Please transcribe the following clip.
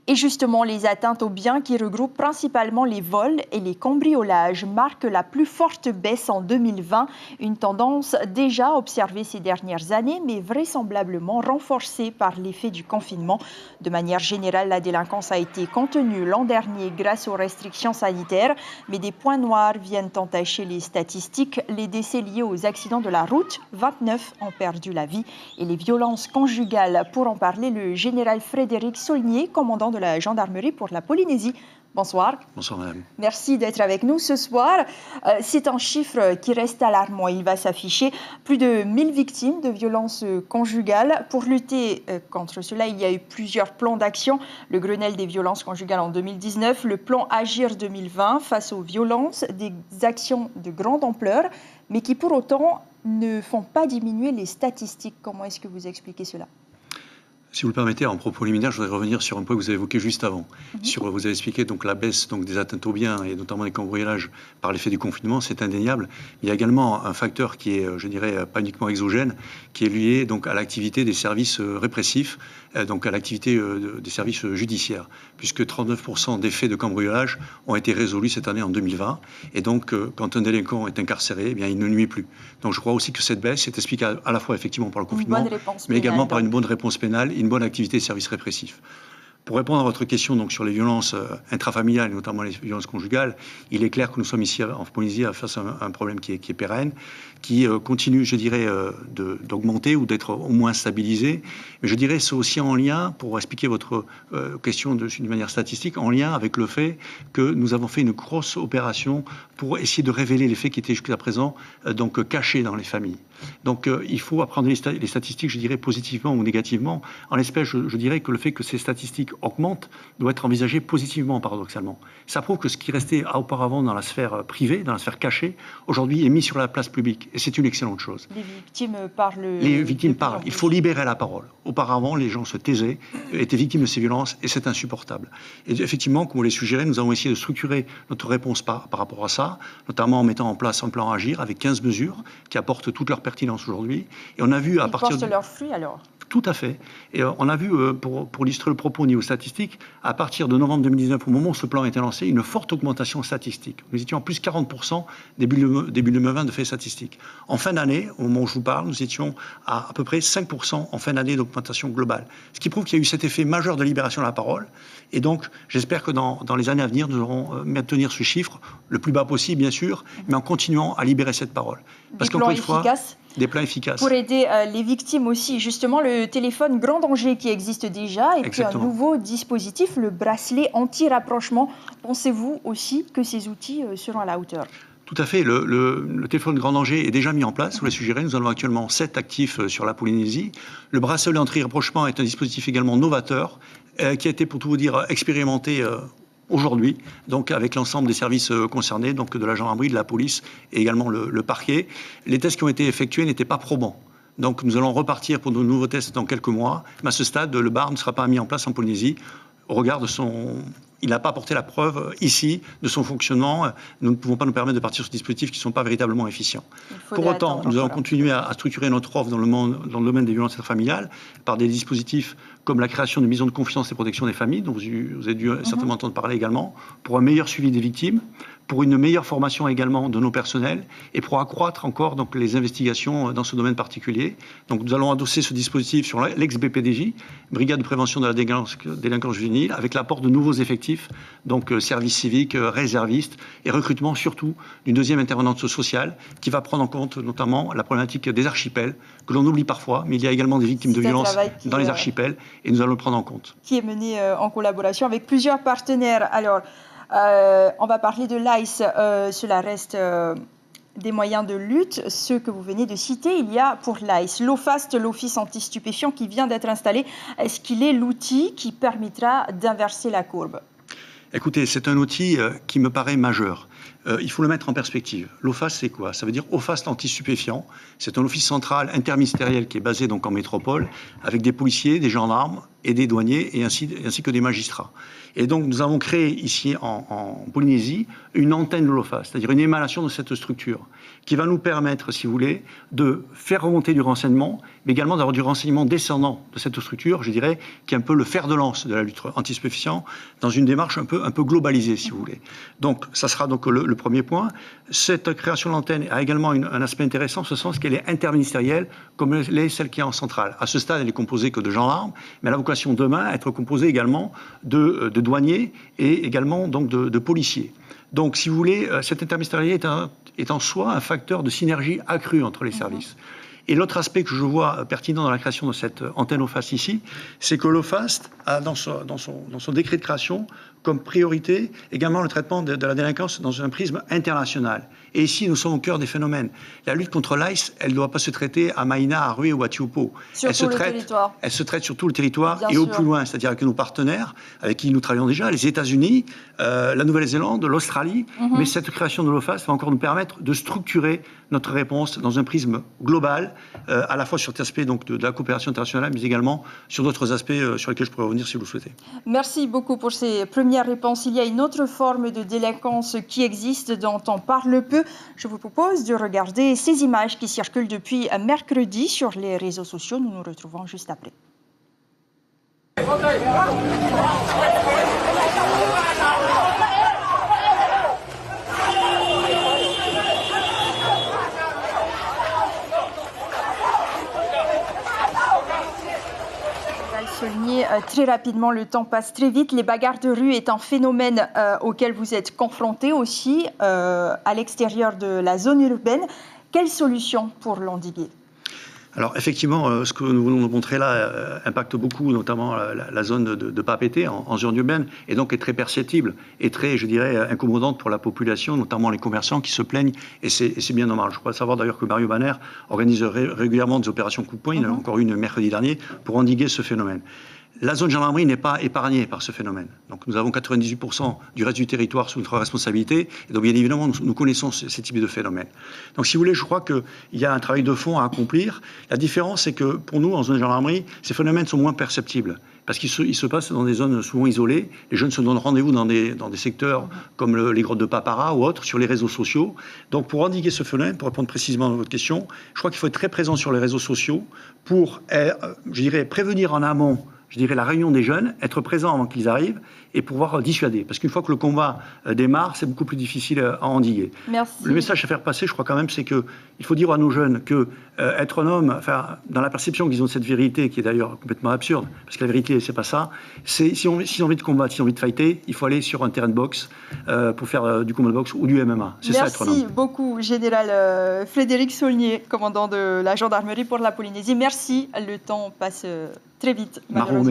Et justement, les atteintes aux biens qui regroupent principalement les vols et les cambriolages marquent la plus forte baisse en 2020, une tendance déjà observée ces dernières années, mais vraisemblablement renforcée par l'effet du confinement. De manière générale, la délinquance a été contenue l'an dernier grâce aux restrictions sanitaires, mais des points noirs viennent entacher les statistiques. Les décès liés aux accidents de la route, 29 ont perdu la vie, et les violences conjugales. Pour en parler, le général Frédéric Saulnier, commandant de la gendarmerie pour la Polynésie. Bonsoir. Bonsoir madame. Merci d'être avec nous ce soir. C'est un chiffre qui reste alarmant. Il va s'afficher plus de 1000 victimes de violences conjugales. Pour lutter contre cela, il y a eu plusieurs plans d'action. Le Grenelle des violences conjugales en 2019, le plan Agir 2020 face aux violences, des actions de grande ampleur, mais qui pour autant ne font pas diminuer les statistiques. Comment est-ce que vous expliquez cela ? Si vous le permettez, en propos liminaire, je voudrais revenir sur un point que vous avez évoqué juste avant. Vous avez expliqué donc, la baisse donc, des atteintes aux biens et notamment des cambriolages par l'effet du confinement, c'est indéniable. Il y a également un facteur qui est, je dirais, pas uniquement exogène, qui est lié donc, à l'activité des services répressifs, donc à l'activité des services judiciaires, puisque 39% des faits de cambriolage ont été résolus cette année en 2020. Et donc, quand un délinquant est incarcéré, eh bien, il ne nuit plus. Donc, je crois aussi que cette baisse est expliquée à la fois effectivement par le confinement, mais également par une bonne réponse pénale, une bonne activité de services répressifs. Pour répondre à votre question donc, sur les violences intrafamiliales, et notamment les violences conjugales, il est clair que nous sommes ici en Polynésie face à un problème qui est pérenne, qui continue, je dirais, d'augmenter ou d'être au moins stabilisé. Mais je dirais c'est aussi en lien, pour expliquer votre question d'une manière statistique, en lien avec le fait que nous avons fait une grosse opération pour essayer de révéler les faits qui étaient jusqu'à présent donc cachés dans les familles. Donc il faut apprendre les statistiques, je dirais, positivement ou négativement. En l'espèce, je dirais que le fait que ces statistiques augmentent doit être envisagé positivement, paradoxalement. Ça prouve que ce qui restait auparavant dans la sphère privée, dans la sphère cachée, aujourd'hui est mis sur la place publique. Et c'est une excellente chose. Les victimes parlent. Les victimes parlent. Il faut libérer la parole. Auparavant, les gens se taisaient, étaient victimes de ces violences, et c'est insupportable. Et effectivement, comme vous l'avez suggéré, nous avons essayé de structurer notre réponse par rapport à ça, notamment en mettant en place un plan Agir avec 15 mesures qui apportent toute leur pertinence aujourd'hui. Et on a vu à partir de leurs fruits alors. Tout à fait. Et on a vu, pour illustrer le propos au niveau statistique, à partir de novembre 2019, au moment où ce plan a été lancé, une forte augmentation statistique. Nous étions à plus 40% début 2020 de faits statistiques. En fin d'année, au moment où je vous parle, nous étions à peu près 5% en fin d'année d'augmentation globale. Ce qui prouve qu'il y a eu cet effet majeur de libération de la parole. Et donc, j'espère que dans les années à venir, nous aurons maintenir ce chiffre le plus bas possible, bien sûr, mais en continuant à libérer cette parole. Parce qu'encore une fois, des plans efficaces. Pour aider les victimes aussi, justement, le téléphone grand danger qui existe déjà, et puis un nouveau dispositif, le bracelet anti-rapprochement. Pensez-vous aussi que ces outils seront à la hauteur ? Tout à fait. Le téléphone grand danger est déjà mis en place. Vous l'avez suggéré. Nous en avons actuellement 7 actifs sur la Polynésie. Le bracelet anti-rapprochement est un dispositif également novateur qui a été, pour tout vous dire, expérimenté aujourd'hui, donc avec l'ensemble des services concernés, donc de la gendarmerie, de la police et également le parquet. Les tests qui ont été effectués n'étaient pas probants. Donc nous allons repartir pour de nouveaux tests dans quelques mois. Mais à ce stade, le bar ne sera pas mis en place en Polynésie au regard de son... Il n'a pas apporté la preuve ici de son fonctionnement. Nous ne pouvons pas nous permettre de partir sur des dispositifs qui ne sont pas véritablement efficients. Pour autant, nous allons continuer à structurer notre offre dans le domaine des violences interfamiliales par des dispositifs comme la création de maisons de confiance et protection des familles, dont vous avez dû certainement entendre parler également, pour un meilleur suivi des victimes, pour une meilleure formation également de nos personnels et pour accroître encore donc, les investigations dans ce domaine particulier. Donc nous allons adosser ce dispositif sur l'ex-BPDJ, Brigade de prévention de la délinquance juvénile, avec l'apport de nouveaux effectifs, donc service civique, réservistes et recrutement surtout d'une deuxième intervenante sociale qui va prendre en compte notamment la problématique des archipels, que l'on oublie parfois, mais il y a également des victimes de violences dans les archipels et nous allons le prendre en compte. Qui est mené en collaboration avec plusieurs partenaires. Alors, on va parler de l'ICE, cela reste des moyens de lutte, ceux que vous venez de citer. Il y a pour l'ICE l'OFAST, l'Office anti-stupéfiants qui vient d'être installé. Est-ce qu'il est l'outil qui permettra d'inverser la courbe ? Écoutez, c'est un outil qui me paraît majeur. il faut le mettre en perspective. L'OFAS, c'est quoi? Ça veut dire OFAS anti-stupéfiants. C'est un office central interministériel qui est basé donc en métropole, avec des policiers, des gendarmes et des douaniers, et ainsi que des magistrats. Et donc, nous avons créé ici, en Polynésie, une antenne de l'OFAS, c'est-à-dire une émanation de cette structure, qui va nous permettre, si vous voulez, de faire remonter du renseignement, mais également d'avoir du renseignement descendant de cette structure, je dirais, qui est un peu le fer de lance de la lutte anti-stupéfiants, dans une démarche un peu globalisée, si vous voulez. Donc, ça sera donc le premier point. Cette création de l'antenne a également un aspect intéressant, en ce sens qu'elle est interministérielle, comme l'est celle qui est en centrale. À ce stade, elle est composée que de gendarmes, mais elle a vocation demain à être composée également de douaniers et également donc de policiers. Donc, si vous voulez, cette interministérialité est en soi un facteur de synergie accrue entre les services. Et l'autre aspect que je vois pertinent dans la création de cette antenne OFAS ici, c'est que l'OFAS a dans son décret de création comme priorité également le traitement de la délinquance dans un prisme international. Et ici, nous sommes au cœur des phénomènes. La lutte contre l'ICE, elle ne doit pas se traiter à Maïna, à Rue ou à Tiopo. Elle se traite sur tout le territoire et au plus loin, c'est-à-dire avec nos partenaires, avec qui nous travaillons déjà, les États-Unis, la Nouvelle-Zélande, l'Australie. Mais cette création de l'OFAS va encore nous permettre de structurer notre réponse dans un prisme global, à la fois sur cet aspect donc, de la coopération internationale, mais également sur d'autres aspects sur lesquels je pourrais revenir si vous le souhaitez. Merci beaucoup pour ces premières réponses. Il y a une autre forme de délinquance qui existe, dont on parle peu. Je vous propose de regarder ces images qui circulent depuis mercredi sur les réseaux sociaux. Nous nous retrouvons juste après. Très rapidement, le temps passe très vite. Les bagarres de rue est un phénomène auquel vous êtes confrontés aussi à l'extérieur de la zone urbaine. Quelle solution pour l'endiguer ? Alors effectivement, ce que nous voulons montrer là impacte beaucoup, notamment la zone de Papeete en zone urbaine, et donc est très perceptible et très, je dirais, incommodante pour la population, notamment les commerçants qui se plaignent, et c'est bien normal. Je crois savoir d'ailleurs que Mario Banner organise régulièrement des opérations coup de poing, il y en a encore une mercredi dernier, pour endiguer ce phénomène. La zone gendarmerie n'est pas épargnée par ce phénomène. Donc nous avons 98% du reste du territoire sous notre responsabilité. Et donc bien évidemment, nous connaissons ces types de phénomènes. Donc si vous voulez, je crois qu'il y a un travail de fond à accomplir. La différence, c'est que pour nous, en zone gendarmerie, ces phénomènes sont moins perceptibles. Parce qu'ils se passent dans des zones souvent isolées. Les jeunes se donnent rendez-vous dans des secteurs comme les grottes de Papara ou autres, sur les réseaux sociaux. Donc pour endiguer ce phénomène, pour répondre précisément à votre question, je crois qu'il faut être très présent sur les réseaux sociaux pour, je dirais, prévenir en amont, je dirais, la réunion des jeunes, être présent avant qu'ils arrivent et pouvoir dissuader. Parce qu'une fois que le combat démarre, c'est beaucoup plus difficile à endiguer. Merci. Le message à faire passer, je crois quand même, c'est qu'il faut dire à nos jeunes que être un homme, enfin, dans la perception qu'ils ont de cette vérité, qui est d'ailleurs complètement absurde, parce que la vérité, c'est pas ça, c'est si on a envie de combattre, si on a envie de fighter, il faut aller sur un terrain de boxe pour faire du combat de boxe ou du MMA. C'est ça, être un homme. Merci beaucoup, Général Frédéric Saulnier, commandant de la gendarmerie pour la Polynésie. Merci, le temps passe très vite, malheureusement.